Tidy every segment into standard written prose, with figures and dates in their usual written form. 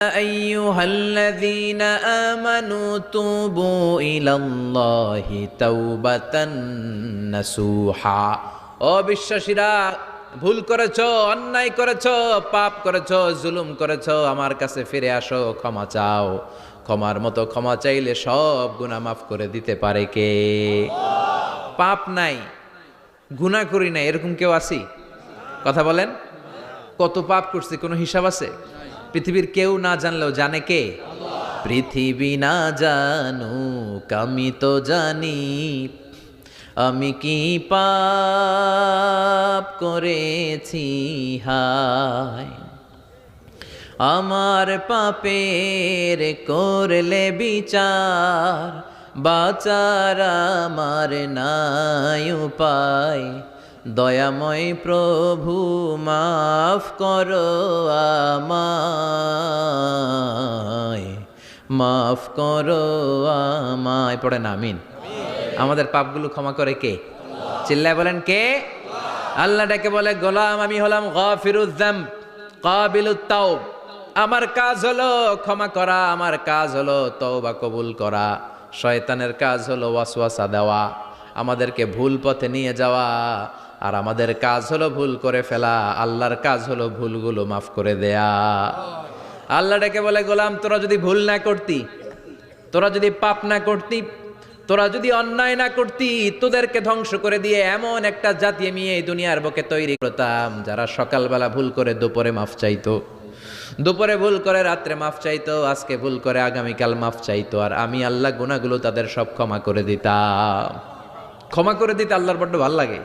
أيها الذين آمنوا توبوا إلى الله توبة نصوحا ও বিশ্বাসীরা, ভুল করেছো, অন্যায় করেছো, পাপ করেছো, জুলুম করেছো, আমার কাছে ফিরে আসো, ক্ষমা চাও। ক্ষমার মতো ক্ষমা চাইলে সব গুনাহ মাফ করে দিতে পারে কে? পাপ নাই, গুনাহ করি নাই, এরকম কেউ আছি? কথা বলেন। কত পাপ করছি কোনো হিসাব আছে? পৃথিবীর কেউ না জানলেও জানে কে? পৃথিবী না জানুক আমি তো জানি, আমি কি পাপ করেছি হায়। আমার পাপের করলে বিচার, বাঁচার আমার নাই উপায়। দয়াময় প্রভু মাফ করো আমায়, মাফ করো আমায়। পড়েন আমিন। আমাদের পাপগুলো ক্ষমা করে কে? চিল্লায় বলেন কে? আল্লাহ ডেকে বলে, গোলাম আমি হলাম গাফিরুয যামব কাবিলুত তাওব। আমার কাজ হলো ক্ষমা করা, আমার কাজ হলো তওবা কবুল করা। শয়তানের কাজ হলো ওয়াসওয়াসা দেওয়া, আমাদেরকে ভুল পথে নিয়ে যাওয়া। আর আমাদের কাজ হলো ভুল করে ফেলা, আল্লাহর কাজ হলো ভুলগুলো মাফ করে দেয়া। আল্লাহ ডেকে বলে, গোলাম তোরা যদি ভুল না করতি, তোরা যদি পাপ না করতি, তোরা যদি অন্যায় না করতি, তোদেরকে ধ্বংস করে দিয়ে এমন একটা জাতি আমি এই দুনিয়ার বুকে তৈরি করতাম যারা সকালবেলা ভুল করে দুপুরে মাফ চাইতো, দুপুরে ভুল করে রাত্রে মাফ চাইতো, আজকে ভুল করে আগামীকাল মাফ চাইতো। আর আমি আল্লাহ গুনাহগুলো তাদের সব ক্ষমা করে দিতাম। ক্ষমা করে দিতে আল্লাহর বড্ড ভালো লাগে।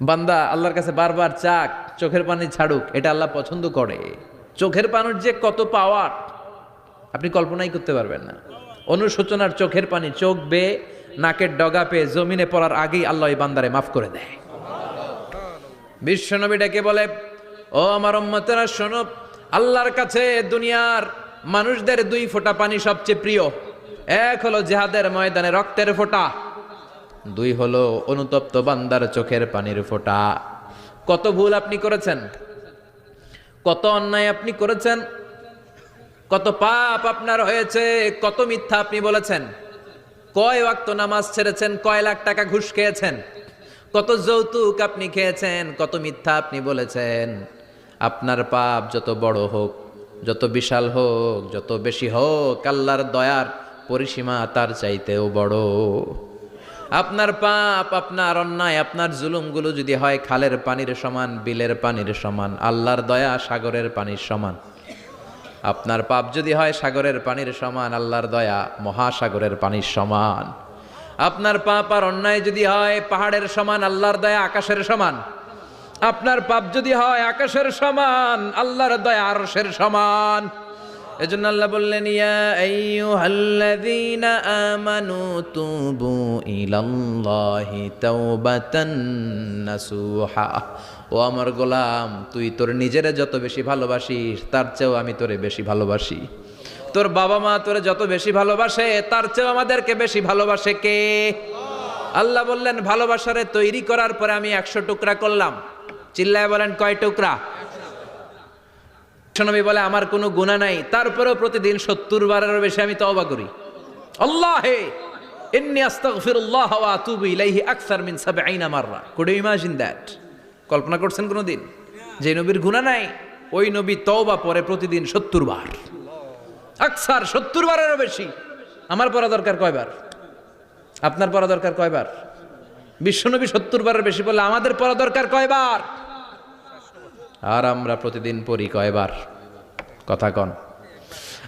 বান্দা আল্লাহর কাছে বারবার চাক, চোখের পানি ছাড়ুক, এটা আল্লাহ পছন্দ করে। চোখের পানির যে কত পাওয়ার আপনি কল্পনাই করতে পারবেন না। অনুশোচনার চোখের পানি চোখ বেয়ে নাকের ডগা পেয়ে জমিনে পড়ার আগেই আল্লাহ এই বান্দারে মাফ করে দেয়। বিশ্বনবী ডেকে বলে, ও আমার উম্মতেরা শোনো, আল্লাহর কাছে দুনিয়ার মানুষদের দুই ফোঁটা পানি সবচেয়ে প্রিয়। এক হলো জিহাদের ময়দানে রক্তের ফোঁটা, দুই হলো অনুতপ্ত বান্দার চোখের পানির ফোঁটা। কত ভুল আপনি করেছেন, কত অন্যায় আপনি করেছেন, কত পাপ আপনার হয়েছে, কত মিথ্যা আপনি বলেছেন, কয় ওয়াক্ত নামাজ ছেড়েছেন, কয় লাখ টাকা ঘুষ খেয়েছেন, কত যৌতুক আপনি খেয়েছেন, কত মিথ্যা আপনি বলেছেন। আপনার পাপ যত বড় হোক, যত বিশাল হোক, যত বেশি হোক, আল্লাহর দয়ার পরিসীমা তার চাইতেও বড়। আপনার পাপ, আপনার অন্যায়, আপনার জুলুমগুলো যদি হয় খালের পানির সমান, বিলের পানির সমান, আল্লাহর দয়া সাগরের পানির সমান। আপনার পাপ যদি হয় সাগরের পানির সমান, আল্লাহর দয়া মহাসাগরের পানির সমান। আপনার পাপ আর অন্যায় যদি হয় পাহাড়ের সমান, আল্লাহর দয়া আকাশের সমান। আপনার পাপ যদি হয় আকাশের সমান, আল্লাহর দয়া আরশের সমান। এজন্য আল্লাহ বললেন, ইয়া আইয়ুহাল্লাযীনা আমানু তুবু ইলাল্লাহি তাওবাতান নাসুহা। ও আমার গোলাম, তুই তোর নিজেরে যত বেশি ভালোবাসিস তার চেয়েও আমি তোরে বেশি ভালোবাসি। তোর বাবা মা তোরে যত বেশি ভালোবাসে তার চেয়েও আমাদেরকে বেশি ভালোবাসে কে? আল্লাহ বললেন, ভালোবাসারে তৈরি করার পরে আমি 100 টুকরা করলাম। চিল্লায় বলেন কয় টুকরা? নবী বলে, আমার কোনো গুনাহ নাই, তারপরেও প্রতিদিন 70 বারেরও বেশি আমি তওবা করি। আল্লাহে ইন্নী আস্তাগফিরুল্লাহ ওয়া আতুবু ইলাইহি আকসার মিন 70 মাররা। Could you imagine that? কল্পনা করছেন কোনোদিন যে নবীর গুনাহ নাই, ওই নবী তওবা পড়ে প্রতিদিন 70 বার, আকসার 70 বারেরও বেশি। আমার পড়া দরকার কয়বার? আপনার পড়া দরকার কয়বার? বিশ্বনবী 70 বারের বেশি বললে আমাদের পড়া দরকার কয়বার? আর আমরা প্রতিদিন পড়ি কয়বার? কথা কন।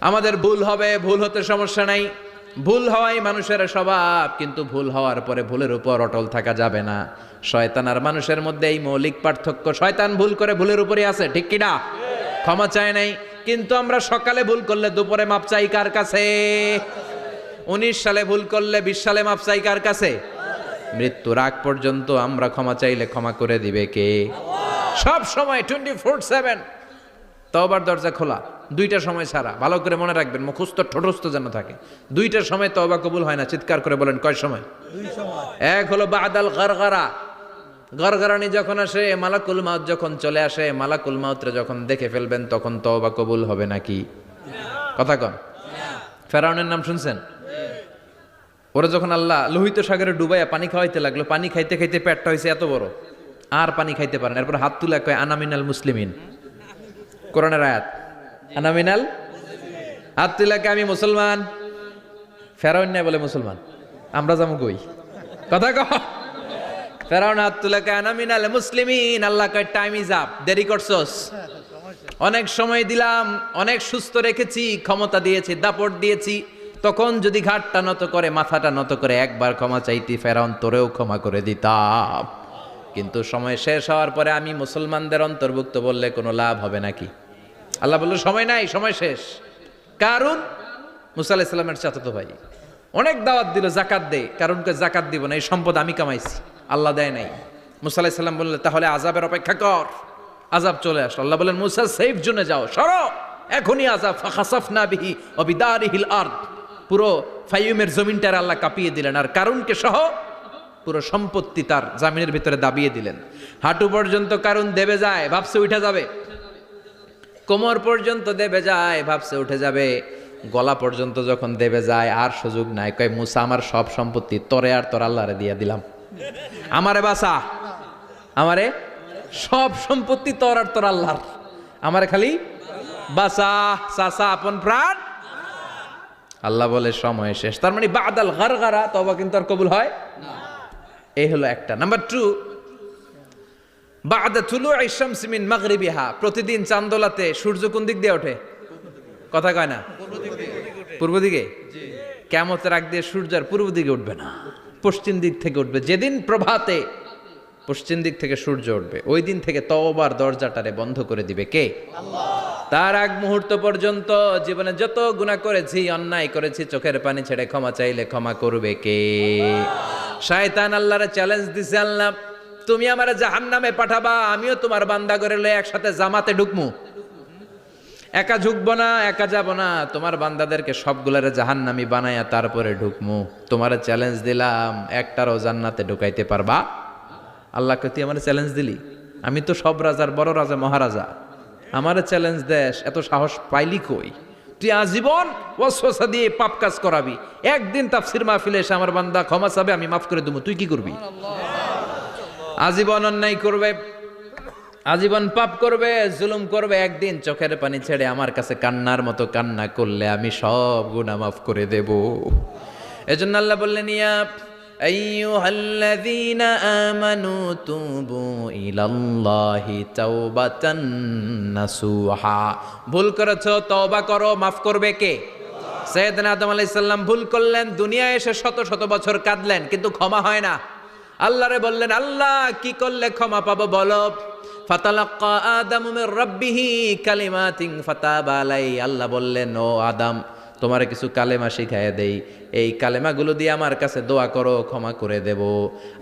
আমাদের ভুল হবে, ভুল হতে সমস্যা নাই, ভুল হওয়াই মানুষের স্বভাব। কিন্তু ভুল হওয়ার পরে ভুলের উপর অটল থাকা যাবে না। শয়তান আর মানুষের মধ্যে এই মৌলিক পার্থক্য। শয়তান ভুল করে ভুলের উপরই আছে, ঠিক কিনা? ক্ষমা চায় নাই, কিন্তু আমরা সকালে ভুল করলে দুপুরে মাপ চাই কার কাছে? 19 সালে ভুল করলে 20 সালে মাপ চাই কার কাছে? মৃত্যুর আগ পর্যন্ত আমরা ক্ষমা চাইলে ক্ষমা করে দিবে কে? সব সময় 24/7 তওবার দরজা খোলা, দুইটা সময় ছাড়া। ভালো করে মনে রাখবেন, মুখস্থ ঠোঁটস্থ যেন থাকে। দুইটার সময় তওবা কবুল হয় না। চিৎকার করে বলেন কয় সময়? 2 সময়। এক হলো বাদাল গারগারা, গড়গড়ানি যখন আসে, মালাকুল মাউত যখন চলে আসে, মালাকুল মাউতরে যখন দেখে ফেলবেন তখন তওবা কবুল হবে নাকি? কথা কন। ফেরাউনের নাম শুনছেন? ওরা যখন আল্লাহ লোহিত সাগরে ডুবাইয়া পানি খাওয়াইতে লাগলো, পানি খাইতে খাইতে পেটটা হয়েছে এত বড়, আর পানি খাইতে পারেন। এরপর হাত তুলে কয় আনামিনাল মুসলিমিন, কোরআনের আয়াত, আনামিনাল, হাত তুলে কয় আমি মুসলমান। ফেরাউন নাই বলে মুসলমান, আমরা যাবো কই? কথা কহ। ফেরাউন হাত তুলে কয় আনামিনাল মুসলিমিন। আল্লাহ কয় টাইম ইজ আপ, দেরি করছস, অনেক সময় দিলাম, অনেক সুস্থ রেখেছি, ক্ষমতা দিয়েছি, দাপট দিয়েছি, তখন যদি ঘাটটা নত করে, মাথাটা নত করে একবার ক্ষমা চাইতি, ফেরাউন তোরেও ক্ষমা করে দিতাম। কিন্তু সময় শেষ হওয়ার পরে আমি মুসলমানদের অন্তর্ভুক্ত বললে কোনো লাভ হবে নাকি? আল্লাহ বলল সময় নাই, সময় শেষ। কারণ মুসা আলাইহিস সালামের চাচাতো ভাই অনেক দাওয়াত দিল, জাকাত দে, কারণকে জাকাত দিব না, এই সম্পদ আমি কামাইছি, আল্লাহ দেয় নাই। মুসা আলাইহিস সালাম বললেন তাহলে আযাবের অপেক্ষা কর। আযাব চলে আসলো। আল্লাহ বলেন মুসা সেফ জোনে যাও, সরো, এখনই আযাব। ফাখাসাফনা বিহি ওয়া বিদারিহিল আরদ, পুরো ফাইয়ুমের জমিনটার আল্লাহ কাঁপিয়ে দিলেন, আর কারুনকে সহ পুরো সম্পত্তি তার জামিনের ভিতরে দাবিয়ে দিলেন। হাঁটু পর্যন্ত কারুন দেবে যায়, ভাবছে উঠে যাবে, কোমর পর্যন্ত দেবে যায়, ভাবছে উঠে যাবে, গলা পর্যন্ত যখন দেবে যায় আর সুযোগ নাই। কয় মুসা আমার সব সম্পত্তি তোরে আর তোর আল্লাহরে দিয়ে দিলাম, আমারে বাসা, আমারে সব সম্পত্তি তোর আর তোর আল্লাহর, আমারে খালি বাসা, চাচা আপন প্রাণ। আল্লাহ বলে সময় শেষ। তার মানে বাদাল গারগারা তওবা কিন্তু আর কবুল হয় না। এই হলো একটা। নাম্বার 2, বাদা তুলুই শামসি মিন মাগরিবিহা, প্রতিদিন চাঁদোলাতে সূর্য কোন দিক দিয়ে ওঠে? কথা কয় না? পূর্ব দিকে। কিয়ামতের আগ দিয়ে সূর্য আর পূর্ব দিকে উঠবে না, পশ্চিম দিক থেকে উঠবে। যেদিন প্রভাতে পশ্চিম দিক থেকে সূর্য উঠবে, ওই দিন থেকে তওবার দরজাটারে বন্ধ করে দিবে কে? আল্লাহ। তার আগ মুহূর্ত পর্যন্ত জীবনে যত গুনাহ করেছি, অন্যায় করেছি, চোখের পানি ছেড়ে ক্ষমা চাইলে ক্ষমা করবে কে? শয়তান আল্লাহরে চ্যালেঞ্জ দিছে, আল্লাহ তুমি আমারে জাহান্নামে পাঠাবা, আমিও তোমার বান্দা করে লয়ে একসাথে জামাতে ঢুকমু, একা ঝুঁকবো না, একা যাব না, তোমার বান্দাদেরকে সবগুলারে জাহান্নামী বানায়া তারপরে ঢুকমু। তোমারে চ্যালেঞ্জ দিলাম, একটারও জান্নাতে ঢুকাইতে পারবা? আল্লাহকে তুই আমার চ্যালেঞ্জ দিলি? আমি তো সব রাজার বড় রাজা, মহারাজা, আমারে চ্যালেঞ্জ দেশ, এত সাহস পাইলি কই? তুই আজীবন ওয়াসওয়াসা দিয়ে পাপ কাজ করাবি, একদিন তাফসীর মাহফিলে এসে আমার বান্দা ক্ষমা চাবে, আমি মাফ করে দেবো, তুই কি করবি? আজীবন অন্যায় করবে, আজীবন পাপ করবে, জুলুম করবে, একদিন চোখের পানি ছেড়ে আমার কাছে কান্নার মতো কান্না করলে আমি সব গুনাহ মাফ করে দেব। এজন্য আল্লাহ বললেন ইয়া আইয়ুহাল্লাযীনা আমানু তুবু ইলাল্লাহি তাওবাতান নাসুহা, ভুল করেছো তওবা করো, মাফ করবে কে? সাইয়েদনা আদম আলাইহিস সালাম ভুল করলেন, দুনিয়ায় এসে শত শত বছর কাঁদলেন, কিন্তু ক্ষমা হয় না। আল্লাহরে বললেন আল্লাহ কি করলে ক্ষমা পাবো বলো? ফাতালাক্কা আদামু মির রাব্বিহি কালিমাতিন ফাতাবা আলাইহি, আল্লাহ বললেন ও আদম তোমারে কিছু কালেমা শিখায় দেই, এই কালেমাগুলো দিয়ে আমার কাছে দোয়া করো, ক্ষমা করে দেব।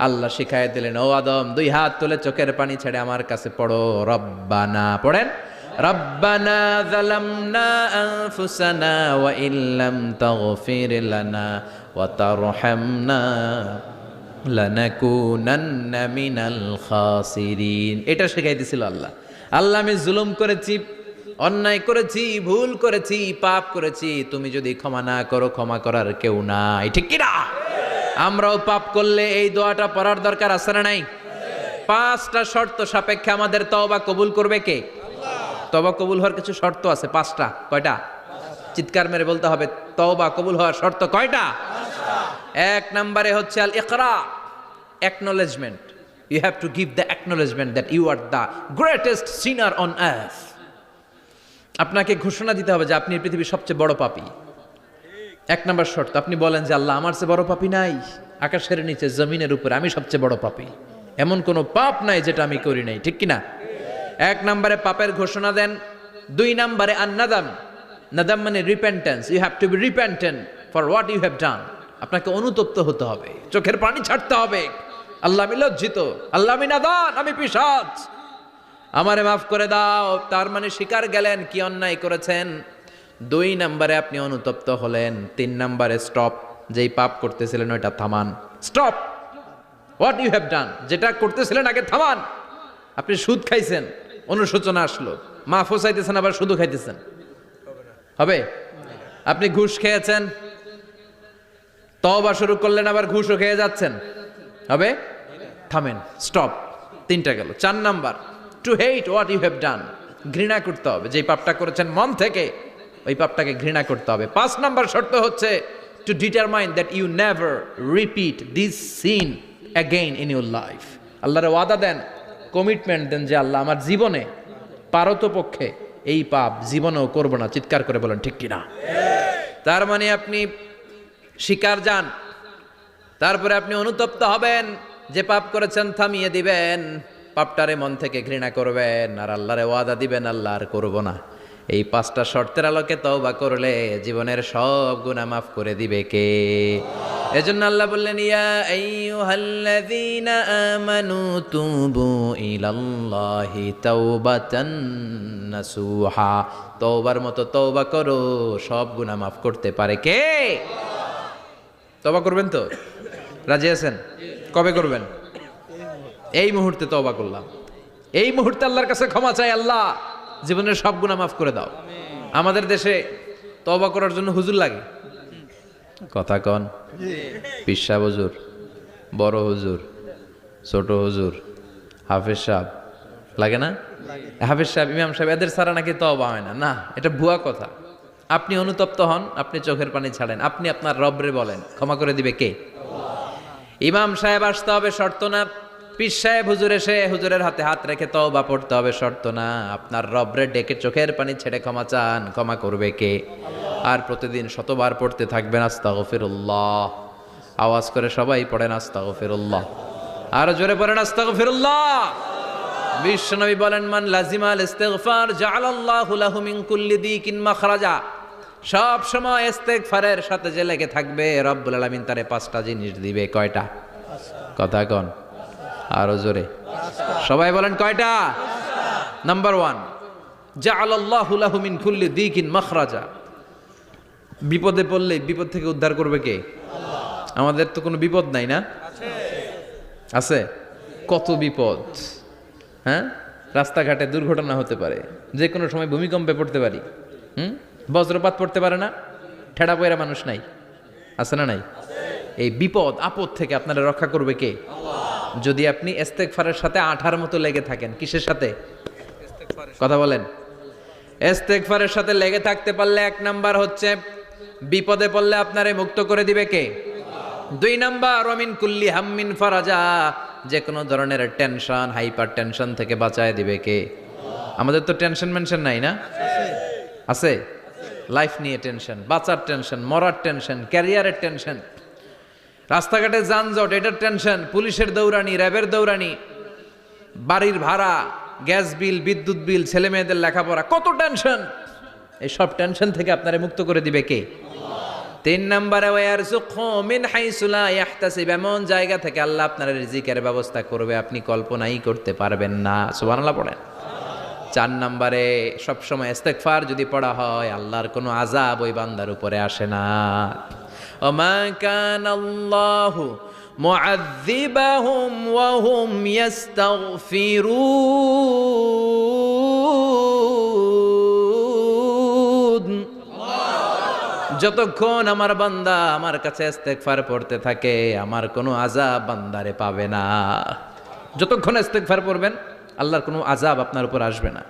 আল্লাহ শিখায় দিলেন ও আদম 2 হাত তুলে চোখের পানি ছেড়ে আমার কাছে পড়ো রব্বানা, পড়েন রব্বানা যালামনা আনফুসানা ওয়া ইল্লাম তাগফির লানা ওয়া তারহামনা লানাকুনান্না মিনাল খাসিরিন। এটা শিখাই দিয়েছিল আল্লাহ। আল্লাহ আমি জুলুম করেছি, অন্যায় করেছি, ভুল করেছি, পাপ করেছি, তুমি যদি ক্ষমা না করো ক্ষমা করার কেউ নাই, ঠিক কি না? আমরাও পাপ করলে এই দোয়াটা পড়ার দরকার আছে না নাই? 5টা শর্ত সাপেক্ষে আমাদের তওবা কবুল করবে কে? আল্লাহ। তওবা কবুল হওয়ার কিছু শর্ত আছে 5টা। কয়টা? চিৎকার মেরে বলতে হবে, তওবা কবুল হওয়ার শর্ত কয়টা? 1 নম্বরে হচ্ছে আল ইকরা, acknowledgement. You have to give the acknowledgement that you are the greatest sinner on earth. আপনাকে ঘোষণা দিতে হবে যে আপনি পৃথিবীর সবচেয়ে বড় পাপী। 1 নম্বর শর্ত, আপনি বলেন যে আল্লাহ আমার চেয়ে বড় পাপী নাই, আকাশের নিচে জমিনের উপরে আমি সবচেয়ে বড় পাপী, এমন কোনো পাপ নাই যেটা আমি করি নাই, ঠিক কিনা? 1 নম্বরে পাপের ঘোষণা দেন। 2 নম্বরে আন-নাদাম, নাদাম মানে repentance, you have to be repentant for what you have done. আপনাকে অনুতপ্ত হতে হবে, চোখের পানি ছাড়তে হবে, আল্লাহ আমি লজ্জিত, আল্লাহ আমি নাদান, আমি পিশাচ, আমারে মাফ করে দাও। তার মানে স্বীকার গেলেন কি অন্যায় করেছেন। 2 নম্বরে আপনি অনুতপ্ত হলেন। 3 নম্বরে স্টপ, যেই পাপ করতেছিলেন ওইটা থামান, stop, what you have done, যেটা করতেছিলেন আগে থামান। আপনি সুদ খাইছেন, অনুশোচনা আসলো, মাফও চাইতেছেন, আবার সুদও খাইতেছেন, হবে? আপনি ঘুষ খেয়েছেন, তওবা শুরু করলেন, আবার ঘুষও খেয়ে যাচ্ছেন, হবে? থামেন, স্টপ। 3টা গেল। 4 number, to hate what you have done, ঘৃণা করতে হবে। যেই পাপটা করেছেন মন থেকে, ওই পাপটাকে ঘৃণা করতে হবে। 5 নাম্বার শর্ত হচ্ছে to determine that you never repeat this sin again in your life. আল্লাহর ওয়াদা দেন, কমিটমেন্ট দেন যে আল্লাহ আমার জীবনে পারতপক্ষে এই পাপ জীবনেও করব না। চিৎকার করে বলেন ঠিক কিনা? তার মানে আপনি শিকার যান, তারপরে আপনি অনুতপ্ত হবেন, যে পাপ করেছেন থামিয়ে দিবেন, পাপটারে মন থেকে ঘৃণা করবেন, আর আল্লাহরে ওয়াদা দিবেন আল্লাহ আর করব না। এই 5টা শর্তের আলোকে তওবা করলে জীবনের সব গুনাহ মাফ করে দিবে কে? এজন্য আল্লাহ বললেন, ইয়া আইয়ুহাল্লাযীনা আমানু তুবু ইলাল্লাহি তাওবাতান নাসুহা, তওবার মতো তওবা করো, সব গুনাহ মাফ করতে পারে কে? তওবা করবেন তো? রাজি আছেন? কবে করবেন? এই মুহূর্তে তওবা করলাম, এই মুহূর্তে আল্লাহর কাছে ক্ষমা চাই, আল্লাহ জীবনের সব গুনাহ মাফ করে দাও। আমাদের দেশে তওবা করার জন্য হুজুর লাগে, কথা কন? পীর সাহেব হুজুর, বড় হুজুর, ছোট হুজুর, হাফেজ সাহেব লাগে না? হাফেজ সাহেব, ইমাম সাহেব, এদের ছাড়া নাকি তওবা হয় না। না, এটা ভুয়া কথা। আপনি অনুতপ্ত হন, আপনি চোখের পানি ছাড়েন, আপনি আপনার রবরে বলেন, ক্ষমা করে দিবে কে? ইমাম সাহেব আসতে হবে, শর্ত না। পীর সাহেব হুজুর এসে হুজুরের হাতে হাত রেখে তওবা পড়তে হবে, শর্ত না। আপনার রবরে ডেকে চোখের পানি ছেড়ে ক্ষমা চান, ক্ষমা করবে কে? আর প্রতিদিন শতবার পড়তে থাকবেন আস্তাগফিরুল্লাহ। আওয়াজ করে সবাই পড়েন আস্তাগফিরুল্লাহ, আর জোরে পড়েন আস্তাগফিরুল্লাহ। বিশ্বনবী বলেন, মান লাজিমাল ইস্তিগফার জাআলাল্লাহু লাহু মিন কুল্লি দিকিন মাখরাজা। সব সময় ইস্তেগফারের সাথে যে লেগে থাকবে, রব্বুল আলামিন তারে 5টা জিনিস দিবে। কয়টা? কথা কন, আরো জোরে সবাই বলেন, কয়টা? নাম্বার 1, জাআলাল্লাহু লাহু মিন কুল্লি দিকিন মাখরাজা। বিপদে পড়লে বিপদ থেকে উদ্ধার করবে কে? আমাদের তো কোনো বিপদ নাই না? আছে। কত বিপদ, হ্যাঁ? রাস্তাঘাটে দুর্ঘটনা হতে পারে, যে কোনো সময় ভূমিকম্পে পড়তে পারি, বজ্রপাত পড়তে পারে না, ঠেড়া পয়রা মানুষ নাই, আছে না নাই? এই বিপদ আপদ থেকে আপনারা রক্ষা করবে কে? যদি আপনি ইস্তেগফারের সাথে আঠার মতো লেগে থাকেন। কিসের সাথে? কথা বলেন। ইস্তেগফারের সাথে লেগে থাকতে পারলে 1 নাম্বার হচ্ছে বিপদে পড়লে আপনারে মুক্ত করে দিবে কে? 2 নাম্বার, ওয়ামিন কুল্লি হাম্মিন ফারাজা, যে কোনো ধরনের টেনশন, হাইপার টেনশন থেকে বাঁচায় দিবে কে? আমাদের তো টেনশন মেনশন নাই না? আছে। লাইফ নিয়ে টেনশন, বাঁচার টেনশন, মরার টেনশন, ক্যারিয়ারের টেনশন, রাস্তাঘাটে যানজট, এটার টেনশন, পুলিশের দৌড়ানি, র্যাবের দৌড়ানি, বাড়ির ভাড়া, গ্যাস বিল, বিদ্যুৎ বিল, ছেলে মেয়েদের লেখাপড়া, কত টেনশন। এই সব টেনশন থেকে আপনারে মুক্ত করে দিবে কে? 3 নম্বরে, ওয়ারযুকহু মিন হাইসু লা ইয়াহতাসিব, এমন জায়গা থেকে আল্লাহ আপনার রিজিকের ব্যবস্থা করবে আপনি কল্পনাই করতে পারবেন না। সুবহানাল্লাহ পড়েন। 4 নম্বরে, সবসময় ইস্তেগফার যদি পড়া হয়, আল্লাহর কোনো আযাব ওই বান্দার উপরে আসে না। ওমা কানাল্লাহু মুআযযিবাহুম ওয়া হুম ইস্তাগফিরুন। যতক্ষণ আমার বান্দা আমার কাছে ইস্তেগফার পড়তে থাকে, আমার কোনো আযাব বান্দারে পাবে না। যতক্ষণ ইস্তেগফার পড়বেন, আল্লাহর কোনো আযাব আপনার উপর আসবে না।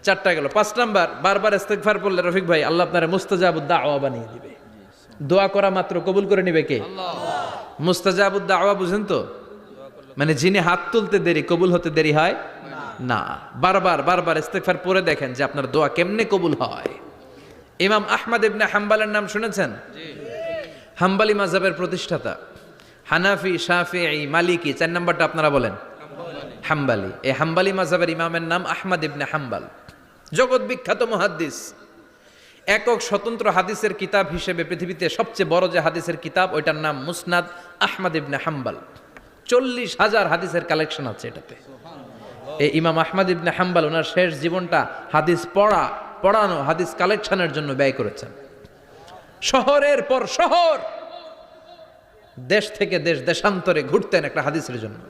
4টা গেল। 5 নাম্বার, বারবার ইস্তেগফার পড়লে রফিক ভাই, আল্লাহ আপনারে মুস্তাজাবুদ দাওয়া বানিয়ে দিবে। দোয়া করা মাত্র কবুল করে নিবে কে? আল্লাহ। মুস্তাজাবুদ দাওয়া বুঝেন তো? মানে যিনি হাত তুলতে দেরি, কবুল হতে দেরি হয় না। বারবার বারবার ইস্তেগফার পড়ে দেখেন যে আপনার দোয়া কেমনে কবুল হয়। ইমাম আহমদ ইবনে হাম্বলের নাম শুনেছেন? হাম্বলি মাযহাবের প্রতিষ্ঠাতা। হানাফি, শাফিঈ, মালিকি, 4 নাম্বারটা আপনারা বলেন। হাম্বলি। এই হাম্বলি মাযহাবের ইমামের নাম আহমদ ইবনে হাম্বল। জগৎ বিখ্যাত মুহাদ্দিস। একক স্বতন্ত্র হাদিসের কিতাব হিসেবে পৃথিবীতে সবচেয়ে বড় যে হাদিসের কিতাব, ওইটার নাম মুসনাদ আহমদ ইবনে হাম্বল। 40,000 হাদিসের কালেকশন আছে এটাতে। এই ইমাম আহমদ ইবনে হাম্বল ওনার শেষ জীবনটা হাদিস পড়ানো, হাদিস কালেকশনের জন্য ব্যয় করেছেন। শহরের পর শহর দেশ থেকে দেশান্তরে ঘুরতেন একটা হাদিসের জন্য।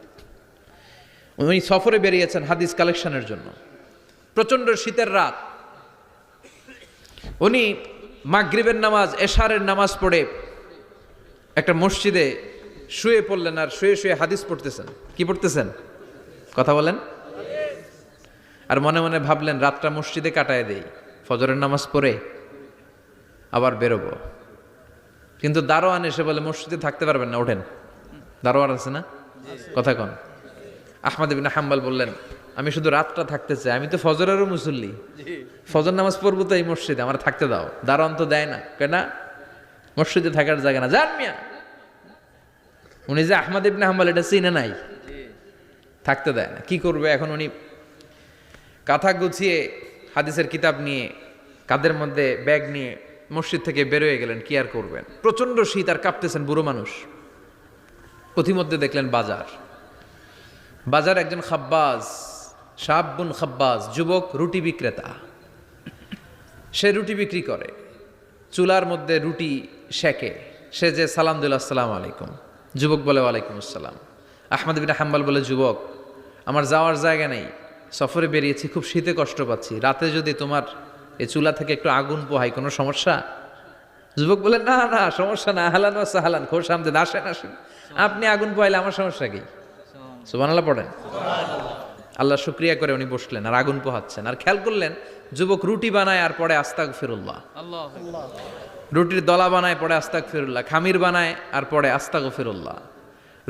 উনি সফরে বেরিয়েছেন হাদিস কালেকশনের জন্য। প্রচন্ড শীতের রাত, উনি মাগরিবের নামাজ, এশারের নামাজ পড়ে একটা মসজিদে শুয়ে পড়লেন, আর শুয়ে শুয়ে হাদিস পড়তেছেন। কি পড়তেছেন? কথা বলেন। আর মনে মনে ভাবলেন রাতটা মসজিদে কাটায় দেই, ফজরের নামাজ পড়ে আবার বেরোবো। কিন্তু দারোয়ান এসে বলে মসজিদে থাকতে পারবেন না, ওঠেন। দারোয়ান আছে না? কথা কন। আহমদ ইবনে হাম্বল বললেন আমি শুধু রাতটা থাকতে চাই, আমি তো ফজরেরও মুসল্লি, ফজর নামাজ পড়বো তো এই মসজিদে, আমার থাকতে দাও। দারোয়ান তো দেয় না, কেনা মসজিদে থাকার জায়গা না, যান মিয়া। উনি যে আহমদ ইবনে হাম্বল এটা চিনে নাই, থাকতে দেয় না। কি করবে এখন? উনি কাঁথা গুছিয়ে হাদিসের কিতাব নিয়ে কাঁধের মধ্যে ব্যাগ নিয়ে মসজিদ থেকে বেরোয় গেলেন। কি আর করবেন, প্রচন্ড শীত, আর কাঁপতেছেন, বুড়ো মানুষ। পথিমধ্যে দেখলেন বাজার একজন খাব্বাজ, শাবুন খাব্বাজ, যুবক রুটি বিক্রেতা। সে রুটি বিক্রি করে, চুলার মধ্যে রুটি সেকে। সে যে সালাম দিল আসসালামু আলাইকুম, যুবক বলে ওয়ালাইকুম আসসালাম। আহমদ ইবনে হাম্বল বলে যুবক আমার যাওয়ার জায়গা নেই, সফরে বেরিয়েছি, খুব শীতে কষ্ট পাচ্ছি, রাতে যদি তোমার এই চুলা থেকে একটু আগুন পোহাই কোনো সমস্যা? যুবক বলে না না সমস্যা না, আহলান ওয়া সাহলান, খোশ আমদেদ, আসেন আসেন, আপনি আগুন পোহাইলে আমার সমস্যা কি? সুবহানাল্লাহ পড়েন। আল্লাহ শুকরিয়া করে উনি বসলেন আর আগুন পোহাচ্ছেন। আর খেয়াল করলেন যুবক রুটি বানায় আর পরে আস্তাগফিরুল্লাহ, রুটির দলা বানায় পরে আস্তাগফিরুল্লাহ, খামির বানায় আর পরে আস্তাগফিরুল্লাহ,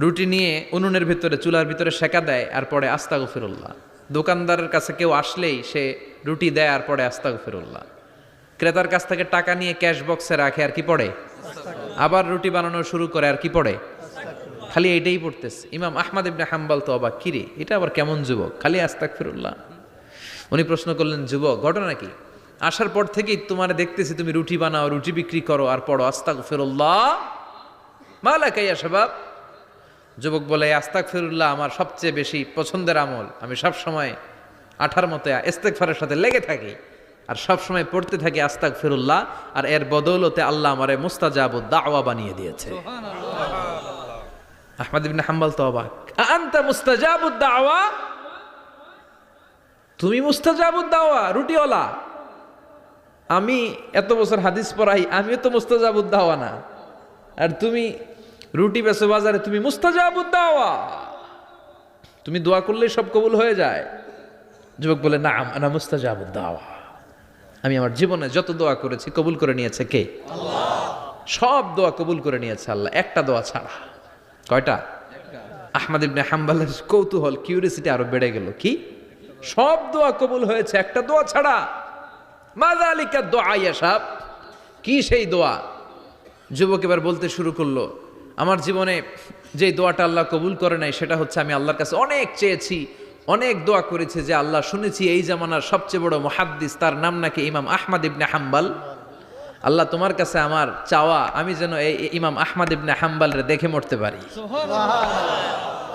রুটি নিয়ে উনুনের ভিতরে চুলার ভিতরে সেকা দেয় আর পরে আস্তাগফিরুল্লাহ। দোকানদারের কাছে কেউ আসলেই সে রুটি দেয় আর পরে আস্তাগফিরুল্লাহ। ক্রেতার কাছ থেকে টাকা নিয়ে ক্যাশ বক্সে রাখে আর কি পড়ে? আবার রুটি বানানো শুরু করে আর কি পড়ে? খালি এটাই পড়তেছে। ইমাম আহমদ ইবনে হাম্বল তো অবাক, কিরে এটা আবার কেমন যুবক, খালি আস্তাগফিরুল্লাহ। উনি প্রশ্ন করলেন যুবক ঘটনা কি? আসার পর থেকেই তোমার দেখতেছি তুমি রুটি বানাও, রুটি বিক্রি করো আর পড়ো আস্তাগফিরুল্লাহ, মালাকা ইয়া শাবাব। যুবক বলে আস্তাগফিরুল্লাহ আমার সবচেয়ে বেশি পছন্দের আমল, আমি সব সময় আঠার মতো ইস্তেগফারের সাথে লেগে থাকি আর সব সময় পড়তে থাকি আস্তাগফিরুল্লাহ, আর এর বদৌলতে আল্লাহ আমারে মুস্তাজাবুদ দাওয়া বানিয়ে দিয়েছে। আহমদ ইবনে হাম্বল তো অবাক, আনতা মুস্তাজাবুদ দাওয়া, তুমি মুস্তাজাবুদ দাওয়া রুটিওয়ালা? আমি এত বছর হাদিস পড়াই, আমিও তো মুস্তাজাবুদ দাওয়া না, আর তুমি রুটি বেচো বাজারে, তুমি মুস্তাজাবুদ দাওয়া, তুমি দোয়া করলেই সব কবুল হয়ে যায়। যুবক বলে না আনা মুস্তাজাবুদ দাওয়া, আমি আমার জীবনে যত দোয়া করেছি কবুল করে নিয়েছে কে? আল্লাহ। সব দোয়া কবুল করে নিয়েছে আল্লাহ, একটা দোয়া ছাড়া। কয়টা? আহমদ ইবনে হাম্বলের কৌতূহল, কিউরিয়াসিটি আরো বেড়ে গেল। কি? সব দোয়া কবুল হয়েছে, একটা দোয়া ছাড়া। মাযালিকা দোয়া ইয়া শাব, কি সেই দোয়া? যুবক এবার বলতে শুরু করলো আমার জীবনে যে দোয়াটা আল্লাহ কবুল করে নাই সেটা হচ্ছে আমি আল্লাহর কাছে অনেক চেয়েছি, অনেক দোয়া করেছে যে আল্লাহ শুনেছি এই জামানার সবচেয়ে বড় মুহাদ্দিস, তার নাম নাকি ইমাম আহমদ ইবনে হাম্বল। আল্লাহ তোমার কাছে আমার চাওয়া আমি যেন এই ইমাম আহমদ ইবনে হাম্বলরে দেখে মরতে পারি,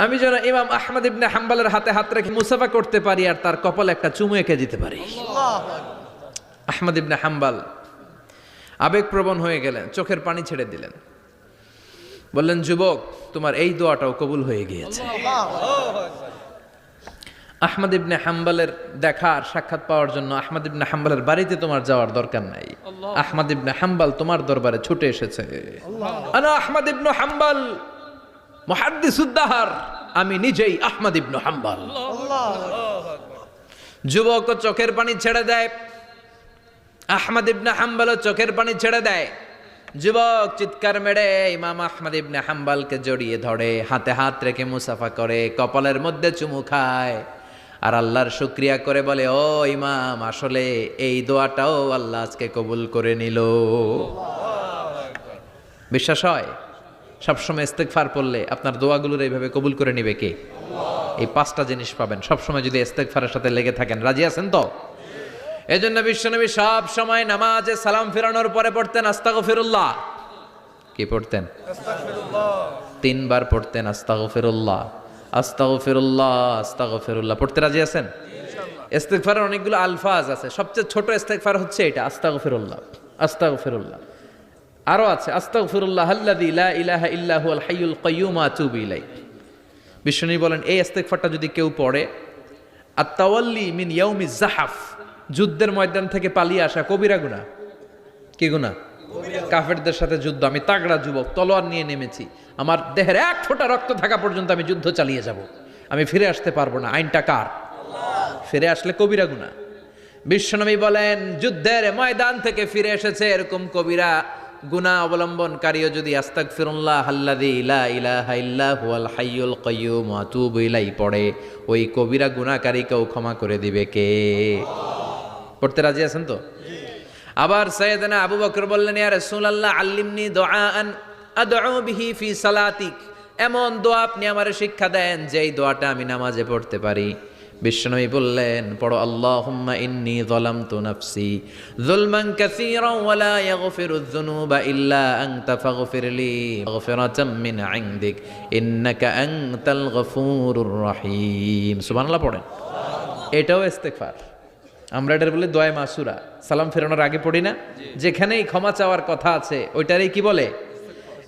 আমি যেন ইমাম আহমদ ইবনে হাম্বলের হাতে হাত রেখে মুসাফা করতে পারি আর তার কপালে একটা চুমু এঁকে দিতে পারি। আহমদ ইবনে হাম্বল আবেগপ্রবণ হয়ে গেলেন, চোখের পানি ছেড়ে দিলেন, বললেন যুবক তোমার এই দোয়াটাও কবুল হয়ে গিয়েছে। আহমদ ইবনে হাম্বলের দেখার সাক্ষাৎ পাওয়ার জন্য আহমদ ইবনে হাম্বলের বাড়িতে তোমার যাওয়ার দরকার নাই, আহমদ ইবনে হাম্বল তোমার দরবারে ছুটে এসেছে। আনা আহমদ ইবনে হাম্বল মুহাদ্দিসুদ দাহর, আমি নিজেই আহমদ ইবনে হাম্বল। যুবক চোখের পানি ছেড়ে দেয়, আহমদ ইবনে হাম্বল চোখের পানি ছেড়ে দেয়। যুবক চিৎকার মেরে ইমাম আহমদ ইবনে হাম্বলকে জড়িয়ে ধরে, হাতে হাত রেখে মুসাফা করে, কপালের মধ্যে চুমু খায় আর আল্লাহর শুকরিয়া করে বলে ও ইমাম আসলে এই দোয়াটাও আল্লাহ আজকে কবুল করে নিল। বিশ্বাস হয় সবসময় ইস্তেগফার পড়লে আপনার দোয়াগুলোর এইভাবে কবুল করে নিবে কে? এই পাঁচটা জিনিস পাবেন সবসময় যদি ইস্তেগফারের সাথে লেগে থাকেন। রাজি আছেন তো? এজন্য বিশ্বনবী সব সময় নামাজে সালাম ফিরানোর পরে পড়তেন আস্তাগফিরুল্লাহ। কি পড়তেন? আস্তাগফিরুল্লাহ। 3 বার পড়তেন আস্তাগফিরুল্লাহ, আস্তাগফিরুল্লাহ, আস্তাগফিরুল্লাহ। পড়তে রাজি আছেন? ইনশাআল্লাহ। ইস্তেগফারের অনেকগুলো আলফাজ আছে, সবচেয়ে ছোট ইস্তেগফার হচ্ছে এটা আস্তাগফিরুল্লাহ, আস্তাগফিরুল্লাহ। আরো আছে আস্তাগফিরুল্লাহ আল্লাযী লা ইলাহা ইল্লা হুয়াল হাইয়ুল কাইয়্যুম ওয়া আতুবু ইলাইহি। বিশ্বনবী বলেন এই ইস্তেগফারটা যদি কেউ পড়ে, আত-তাওয়াল্লি মিন ইয়াউমিজ জাহাফ, যুদ্ধের ময়দান থেকে পালিয়ে আসা কবিরা গুনাহ। কি গুনাহ? কাফেরদের সাথে যুদ্ধ, আমি তাগড়া যুবক, তলোয়ার নিয়ে নেমেছি, আমার দেহের এক ফোঁটা রক্ত থাকা পর্যন্ত আমি যুদ্ধ চালিয়ে যাব, আমি ফিরে আসতে পারবো না, আইনটা কার? ফিরে আসলে কবিরা গুনাহ। বিশ্বনবী বলেন যুদ্ধের ময়দান থেকে ফিরে এসেছে এরকম কবিরা গুনাহ অবলম্বনকারীও যদি আস্তাগফিরুল্লাহ আল্লাযী লা ইলাহা ইল্লা হুয়াল হাইয়ুল কাইয়্যুম ওয়া আতুবু ইলাইহি পড়ে, ওই কবিরা গুনাহকারীকেও ক্ষমা করে দিবে কে? পড়তে রাজি আছেন তো? আবার সাইয়েদনা আবু বকর বললেন, ইয়া রাসূলুল্লাহ আল্লিমনি দুআআন আদউ বিহি ফি সালাতিক, এমন দোয়া আপনি আমারে শিক্ষা দেন যেই দোয়াটা আমি নামাজে পড়তে পারি। বিশ্বনবী বললেন, পড়ো আল্লাহুম্মা ইন্নী যালামতু নাফসি যুলমান কাসীরান ওয়া লা ইয়াগফিরুয যুনুবা ইল্লা আনতা ফাগফিরলি মাগফিরাতাম মিন ইনদিক ইন্নাকা আনতাল গফুরুর রহিম। সুবহানাল্লাহ পড়েন। এটাও ইস্তেগফার। আমরা এটার বলে দোয়া মাসুরা, সালাম ফেরানোর আগে পড়ি না? যেখানেই ক্ষমা চাওয়ার কথা আছে ওইটারই কি বলে?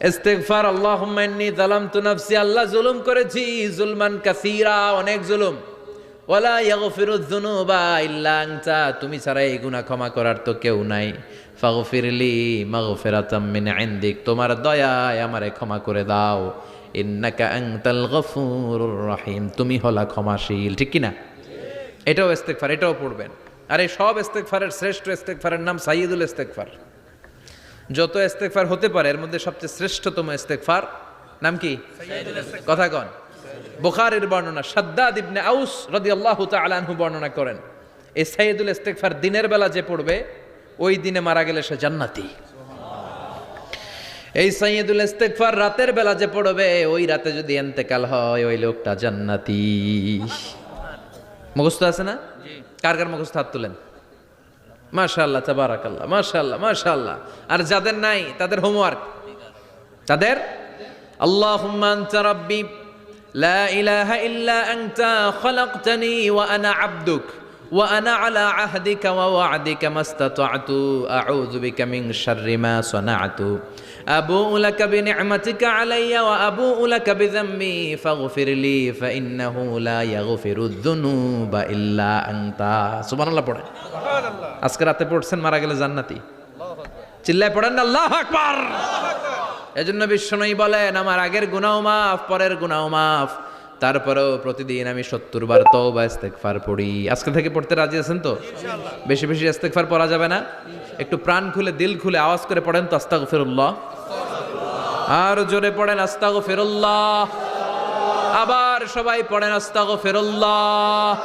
ইস্তেগফার। আল্লাহুম্মা ইন্নী যালামতু নাফসি, আল্লাহ জুলুম করেছি, যুলমান কাসীরা, অনেক জুলুম, ওয়ালা ইয়াগফিরুয যুনুবা ইল্লা আনতা, তুমি ছাড়া এই গুনাহ ক্ষমা করার তো কেউ নাই, ফাগফিরলি মাগফিরাতাম মিন ইনদিক, তোমার দয়ায় আমারে ক্ষমা করে দাও, ইন্নাকা আনতাল গফুরুর রহিম, তুমি হলা ক্ষমাশীল। ঠিক কি না? এটাও ইস্তেগফার, এটাও পড়বেন। আর এই সব ইস্তেগফারের শ্রেষ্ঠ ইস্তেগফারের নাম সাইয়্যিদুল ইস্তেগফার। যত ইস্তেগফার হতে পারে এর মধ্যে সবচেয়ে শ্রেষ্ঠতম ইস্তেগফার নাম কি? কথা কন। বুখারীর বর্ণনা, শাদ্দাদ ইবনে আউস রাদিয়াল্লাহু তাআলা আনহু বর্ণনা করেন, এই সাইয়্যিদুল ইস্তেগফার দিনের বেলা যে পড়বে ওই দিনে মারা গেলে সে জান্নাতি। এই সাইয়্যিদুল ইস্তেগফার রাতের বেলা যে পড়বে ওই রাতে যদি ইন্তেকাল হয় ওই লোকটা জান্নাতি। মুখস্থ আছে না? কার কার মুখস্থ হাত তুলেন। মাশাআল্লাহ, তাবারাকাল্লাহ, মাশাআল্লাহ, মাশাআল্লাহ। আর যাদের নাই তাদের হোমওয়ার্ক, তাদের আল্লাহুম্মা আনতা রাব্বি লা ইলাহা ইল্লা আনতা খালাকতানি ওয়া আনা আবদুক ওয়া আনা আলা আহদিকা ওয়া ওয়া'দিকা মাস্তাতা'তু আউযু বিকা মিন শাররি মা সানা'তু আবুউ লাকা বিনি'মাতিকা আলাইয়া ওয়া আবুউ লাকা বিযামবি ফাগফিরলি ফাইন্নাহু লা ইয়াগফিরুয যুনুবা ইল্লা আনতা। সুবহানাল্লাহ পড়েন। সুবহানাল্লাহ। আজকে রাতে পড়ছেন, মারা গেলে জান্নাতি। চিল্লায় পড়েন না আল্লাহু আকবার। এজন্য বিশ্বনবী বলেন আমার আগের গুনাহ মাফ, পরের গুনাহ মাফ, তারপরেও প্রতিদিন আমি 70 বার তওবা ইস্তেগফার পড়ি। আজকে থেকে পড়তে রাজি আছেন তো? ইনশাআল্লাহ। বেশি বেশি ইস্তেগফার পড়া যাবে না? একটু প্রাণ খুলে দিল খুলে আওয়াজ করে পড়েন তো আস্তাগফিরুল্লাহ। আর জোরে পড়েন আস্তাগফিরুল্লাহ। আবার সবাই পড়েন আস্তাগফিরুল্লাহ।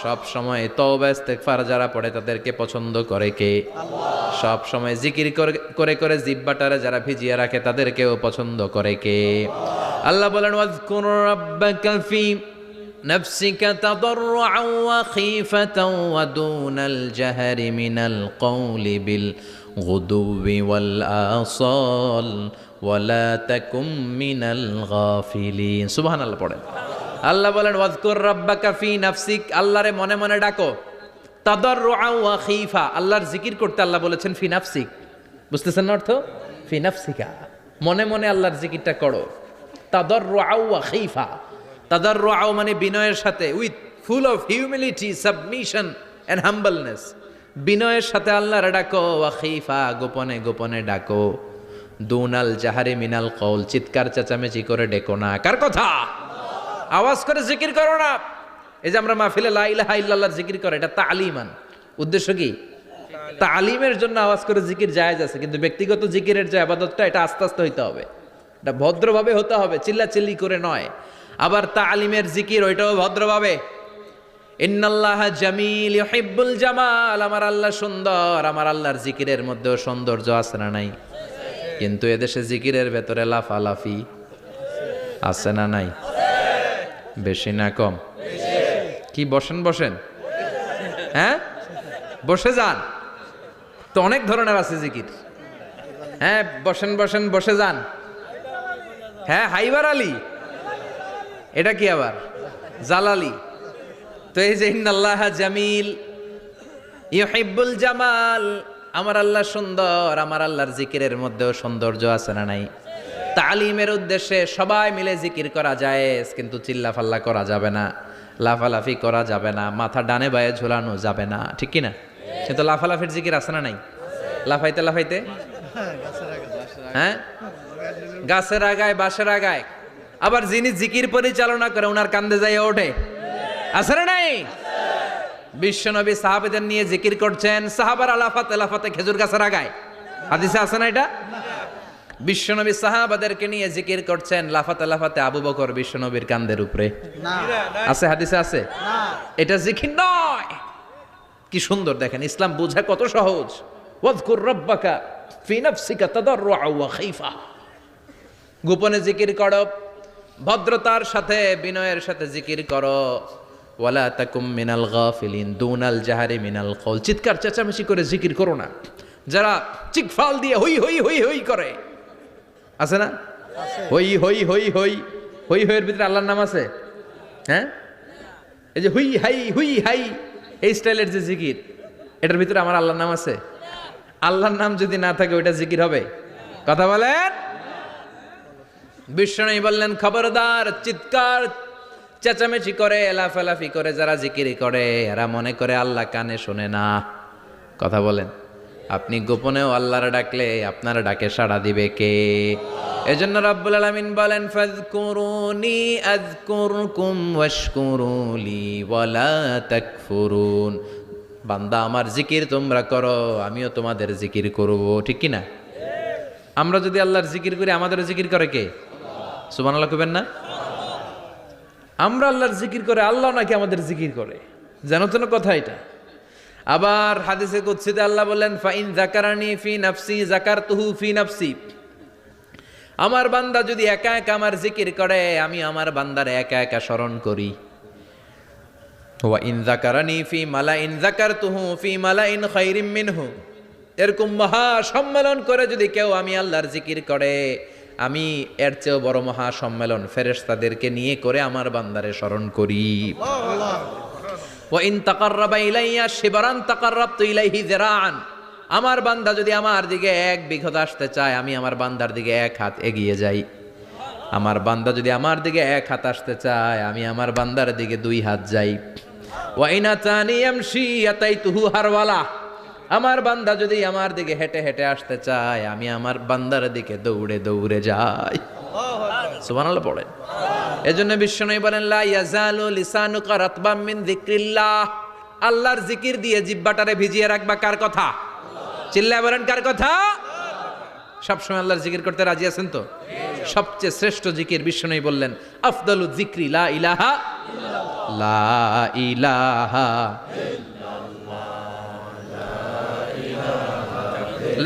সব সময় তওবা ইস্তেগফার যারা পড়ে তাদেরকে পছন্দ করে কে? আল্লাহ। সব সময় জিকির করে করে জিহ্বাটারে যারা ভিজিয়ে রাখে তাদেরকেও পছন্দ করে কে? আল্লাহ বলেন ওয়াজকুর রাব্বাকা ফি নাফসিকা তাদাররুআন ওয়া খীফাতান ওয়া দুনাল জাহরি মিনাল কওলি বিল গুদুবি ওয়াল আসাল ওয়া লা তাকুম মিনাল গাফিলিন। সুবহানাল্লাহ পড়েন। আল্লাহ বলেন ওয়াজকুর রাব্বাকা ফি নাফসিক, আল্লাহরে মনে মনে ডাকো, তাদাররুআন ওয়া খীফা, আল্লাহর জিকির করতে আল্লাহ বলেছেন ফি নাফসিক। বুঝতেছেন না অর্থ? ফি নাফসিকা, মনে মনে আল্লাহর জিকিরটা করো। তাদাররুআন ওয়া খীফা, তাদাররুআন মানে বিনয়ের সাথে, with full of humility, submission and humbleness, বিনয়ের সাথে আল্লাহরে ডাকো। ওয়া খীফা, গোপনে গোপনে ডাকো। দুনাল জাহারি মিনাল কওল, চিৎকার চেঁচামেচি করে ডেকো না। কার কথা? আওয়াজ করে জিকির করো না। এই যে আমরা মাহফিলে লা ইলাহা ইল্লাল্লাহ জিকির করে, এটা তালিমান। উদ্দেশ্য কি? তালিমের জন্য আওয়াজ করে জিকির জায়েজ আছে, কিন্তু ব্যক্তিগত জিকিরের যে ইবাদতটা এটা আস্তে আস্তে হইতে হবে, এটা ভদ্রভাবে হতে হবে, চিল্লাচিল্লি করে নয়। আবার তালিমের জিকির ওইটাও ভদ্রভাবে। ইন্নাল্লাহা জামিল ইউহিব্বুল জামাল, আমার আল্লাহ সুন্দর, আমার আল্লাহর জিকিরের মধ্যেও সৌন্দর্য আছে না নাই? কিন্তু এদেশে জিকিরের ভেতরে লাফালাফি আছে না নাই? বেশি না কম? কি বসেন বসেন, হ্যাঁ বসে যান তো, অনেক ধরনের আছে জিকির। হ্যাঁ বসেন বসেন, বসে যান। হ্যাঁ হাইবার আলী, এটা কি আবার জালালি? তো এই যে ইন্নাল্লাহা জামিল ইউহিব্বুল জামাল, আমার আল্লাহ সুন্দর, আমার আল্লাহর জিকিরের মধ্যেও সৌন্দর্য আছে না নাই? তালিমের উদ্দেশ্যে সবাই মিলে জিকির করা যায়, কিন্তু চিল্লাফাল্লা করা যাবে না, লাফালাফি করা যাবে না, মাথা ডানে বায়ে ঝোলানো যাবে না, ঠিক কি না? কিন্তু লাফালাফির জিকির আছে না নাই? লাফাইতে লাফাইতে, হ্যাঁ, গাছের আগায় বাঁশের আগায়। আবার যিনি জিকির পরিচালনা করে ওনার কান্দে যাই ওঠে, আছে না নাই? বিশ্বনবী সাহাবাদের নিয়ে জিকির করছেন, সাহাবারা লাফাতে লাফাতে খেজুর গাছের আগায়। হাদিসে আছে না এটা? বিশ্বনবী সাহাবাদেরকে নিয়ে জিকির করছেন, লাফাতে লাফাতে আবু বকর বিশ্বনবীর কান্দের উপরে। আছে, হাদিসে আছে। এটা জিকির নয়। কি সুন্দর দেখেন, ইসলাম বোঝা কত সহজ। ওয়াজকুর রাব্বাকা ফি নাফসিকা তাদাররুআ ওয়া খাইফা। গোপনে জিকির করো, ভদ্রতার সাথে বিনয়ের সাথে জিকির করো। ওয়ালা তাকুম মিনাল গাফিলিন দুনাল জাহারি মিনাল কওল। চিৎকার চেঁচামেচি করে জিকির করো না। যারা চিকফাল দিয়ে হই হই হই হই করে, আছে না? হই হই হই হই হই হইয়ের ভিতরে আল্লাহর নাম আছে? হ্যাঁ, এই যে হুই হাই হুই হাই, এই স্টাইলের যে জিকির, এটার ভিতরে আমার আল্লাহর নাম আছে? আল্লাহর নাম যদি না থাকে ওইটা জিকির হবে? কথা বলেন। বিশ্বনবী বললেন, খবরদার, চিৎকার চেঁচামেচি করে লাফালাফি করে যারা জিকির করে এরা মনে করে আল্লাহ কানে শোনে না। কথা বলেন। আপনি গোপনেও আল্লাহর ডাকলে আপনার ডাকে সাড়া দিবে কে? এজন্য রাব্বুল আলামিন বলেন, ফাযকুরুনি আযকুরকুম ওয়াশকুরুলি ওয়ালা তাকফুরুন। বান্দা আমার জিকির তোমরা করো, আমিও তোমাদের জিকির করব, ঠিক কি না? আমরা যদি আল্লাহর জিকির করি আমাদের জিকির করে কে? সুবহানাল্লাহ কইবেন না? আমরা আল্লাহর জিকির করে, আল্লাহ নাকি আমাদের জিকির করে, জানো তো না কথা এটা। আবার হাদিসে কুদসিতে আল্লাহ বলেন, ফাইন যাকারানি ফি নাফসি যাকারতুহু ফি নাফসি। আমার বান্দা যদি একা একা আমার জিকির করে, আমি আমার বান্দার একা একা স্মরণ করি। ওয়া ইন যাকারানি ফি মালাইন যাকারতুহু ফি মালাইন খায়রিম মিনহু। এরকম মহা সম্মেলন করে যদি কেউ আমি আল্লাহর জিকির করে, আমি এর চেয়েও বড় মহা সম্মেলন ফেরেশতাদেরকে নিয়ে করে আমার বান্দারে স্মরণ করি। ওয়া ইন তাকাররাবা ইলাইয়া শিবরান তাকাররাবতু ইলাইহি যিরাআন। আমার বান্দা যদি আমার দিকে এক বিঘত আসতে চায়, আমি আমার বান্দার দিকে এক হাত এগিয়ে যাই। আমার বান্দা যদি আমার দিকে এক হাত আসতে চায়, আমি আমার বান্দার দিকে দুই হাত যাই। ওয়া ইন আতানি ইয়ামশি আতাইতুহু হারওয়ালা। আমার বান্দা যদি আমার দিকে হেঁটে হেঁটে আসতে চায়, আমি আমার বান্দার দিকে দৌড়ে দৌড়ে যাই। সুবহানাল্লাহ পড়েন। এজন্য বিশ্বনবী বলেন, লা ইয়াজালু লিসানুকা রাতবাম মিন যিকরিল্লাহ। আল্লাহর জিকির দিয়ে জিহ্বাটারে ভিজিয়ে রাখবা। কার কথা? চিল্লায় বলেন, কার কথা? সবসময় আল্লাহর জিকির করতে রাজি আছেন তো? সবচেয়ে শ্রেষ্ঠ জিকির বিশ্বনবী বললেন, আফদালু যিকরি লা ইলাহা ইল্লাল্লাহ। লা ইলাহা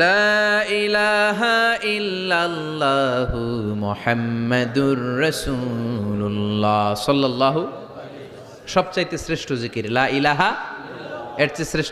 লা ইলাহা ইল্লাল্লাহু মুহাম্মাদুর রাসূলুল্লাহ সাল্লাল্লাহু। সবচাইতে শ্রেষ্ঠ জিকির লা ইলাহা, এর চেয়ে শ্রেষ্ঠ